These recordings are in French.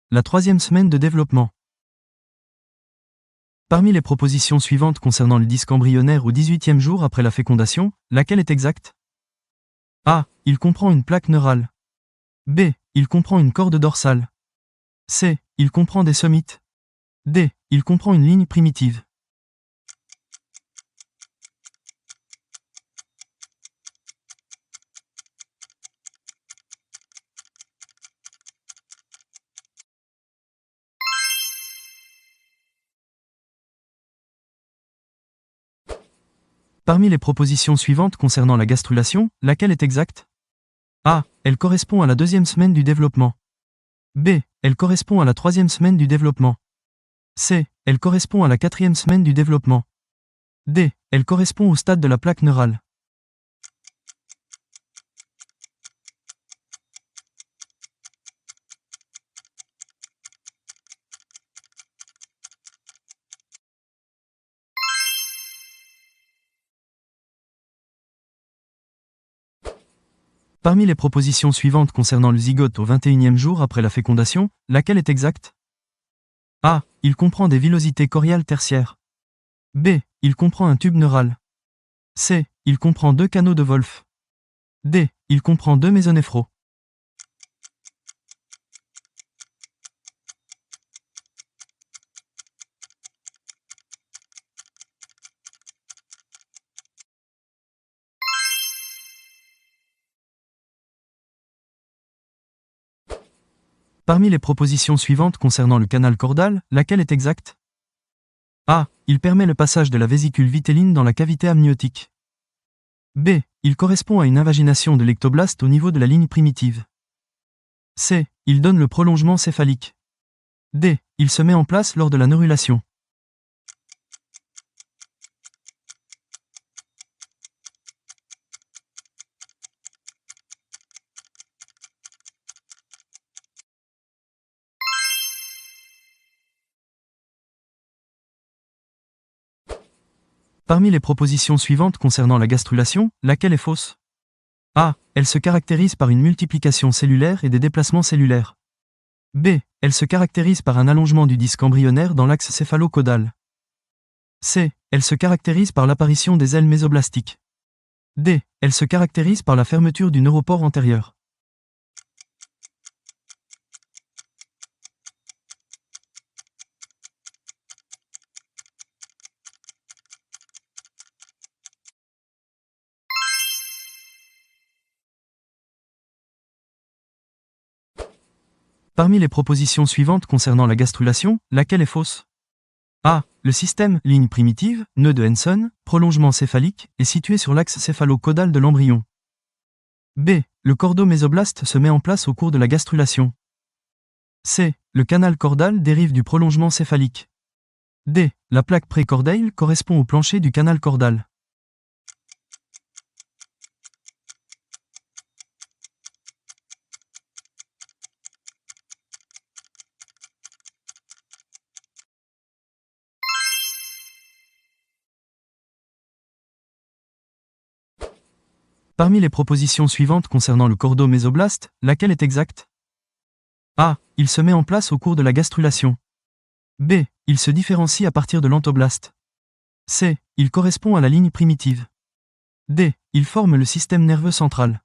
la troisième semaine de développement. Parmi les propositions suivantes concernant le disque embryonnaire au 18e jour après la fécondation, laquelle est exacte? A. Il comprend une plaque neurale. B. Il comprend une corde dorsale. C. Il comprend des somites. D. Il comprend une ligne primitive. Parmi les propositions suivantes concernant la gastrulation, laquelle est exacte? A. Elle correspond à la deuxième semaine du développement. B. Elle correspond à la troisième semaine du développement. C. Elle correspond à la quatrième semaine du développement. D. Elle correspond au stade de la plaque neurale. Parmi les propositions suivantes concernant le zygote au 21e jour après la fécondation, laquelle est exacte? A. Il comprend des villosités choriales tertiaires. B. Il comprend un tube neural. C. Il comprend 2 canaux de Wolff. D. Il comprend 2 mésonéphros. Parmi les propositions suivantes concernant le canal caudal, laquelle est exacte? A. Il permet le passage de la vésicule vitelline dans la cavité amniotique. B. Il correspond à une invagination de l'ectoblaste au niveau de la ligne primitive. C. Il donne le prolongement céphalique. D. Il se met en place lors de la neurulation. Parmi les propositions suivantes concernant la gastrulation, laquelle est fausse? A. Elle se caractérise par une multiplication cellulaire et des déplacements cellulaires. B. Elle se caractérise par un allongement du disque embryonnaire dans l'axe céphalo-caudal. C. Elle se caractérise par l'apparition des ailes mésoblastiques. D. Elle se caractérise par la fermeture du neuropore antérieur. Parmi les propositions suivantes concernant la gastrulation, laquelle est fausse? A. Le système ligne primitive, nœud de Henson, prolongement céphalique, est situé sur l'axe céphalo-caudal de l'embryon. B. Le cordomésoblaste se met en place au cours de la gastrulation. C. Le canal caudal dérive du prolongement céphalique. D. La plaque précordaile correspond au plancher du canal caudal. Parmi les propositions suivantes concernant le cordomésoblaste, laquelle est exacte? A. Il se met en place au cours de la gastrulation. B. Il se différencie à partir de l'antoblaste. C. Il correspond à la ligne primitive. D. Il forme le système nerveux central.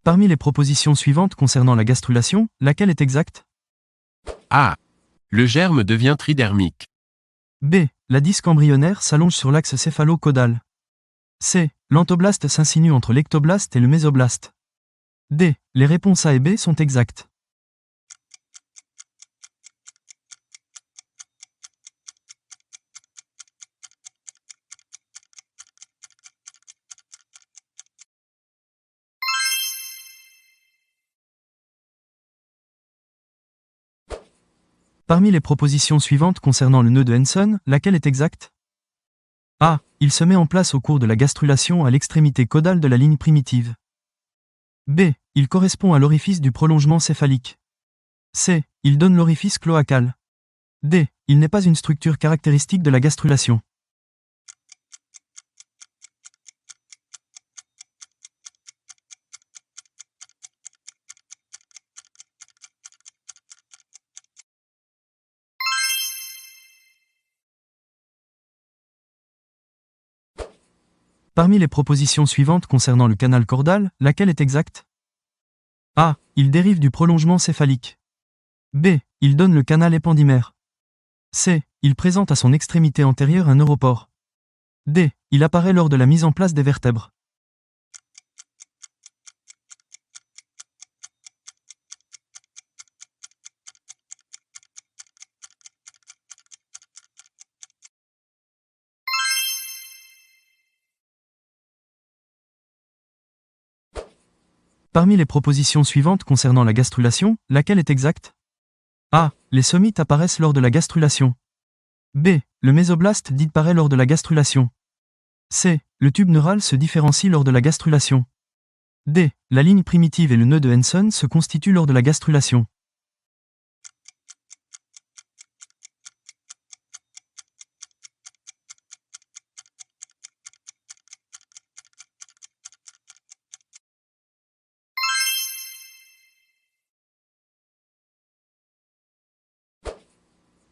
Parmi les propositions suivantes concernant la gastrulation, laquelle est exacte? A. Le germe devient tridermique. B. La disque embryonnaire s'allonge sur l'axe céphalo-caudal. C. L'antoblaste s'insinue entre l'ectoblaste et le mésoblaste. D. Les réponses A et B sont exactes. Parmi les propositions suivantes concernant le nœud de Henson, laquelle est exacte? A. Il se met en place au cours de la gastrulation à l'extrémité caudale de la ligne primitive. B. il correspond à l'orifice du prolongement céphalique. C. Il donne l'orifice cloacal. D. Il n'est pas une structure caractéristique de la gastrulation. Parmi les propositions suivantes concernant le canal caudal, laquelle est exacte? A. Il dérive du prolongement céphalique. B. Il donne le canal épandymère. C. Il présente à son extrémité antérieure un neuropore. D. Il apparaît lors de la mise en place des vertèbres. Parmi les propositions suivantes concernant la gastrulation, laquelle est exacte? A. Les somites apparaissent lors de la gastrulation. B. Le mésoblaste disparaît lors de la gastrulation. C. Le tube neural se différencie lors de la gastrulation. D. La ligne primitive et le nœud de Henson se constituent lors de la gastrulation.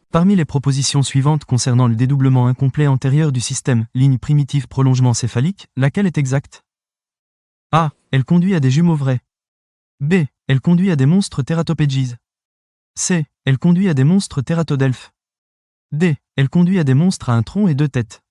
Parmi les propositions suivantes concernant le dédoublement incomplet antérieur du système, ligne primitive prolongement céphalique, laquelle est exacte? A. Elle conduit à des jumeaux vrais. B. Elle conduit à des monstres tératopégies. C. Elle conduit à des monstres tératodelphes. D. Elle conduit à des monstres à un tronc et deux têtes.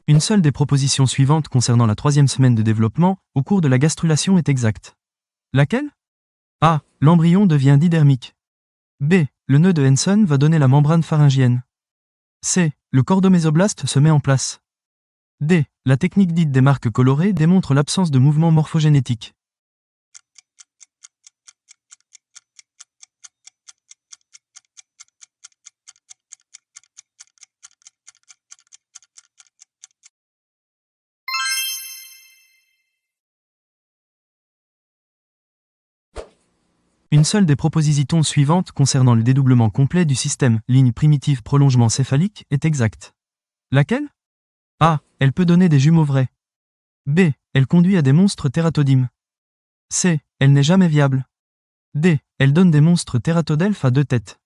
Une seule des propositions suivantes concernant la troisième semaine de développement, au cours de la gastrulation est exacte. Laquelle? A. L'embryon devient didermique. B. Le nœud de Henson va donner la membrane pharyngienne. C. Le cordomésoblaste se met en place. D. La technique dite des marques colorées démontre l'absence de mouvement morphogénétique. Une seule des propositions suivantes concernant le dédoublement complet du système, ligne primitive prolongement céphalique, est exacte. Laquelle? A. Elle peut donner des jumeaux vrais. B. Elle conduit à des monstres tératodimes. C. Elle n'est jamais viable. D. Elle donne des monstres tératodelphes à deux têtes.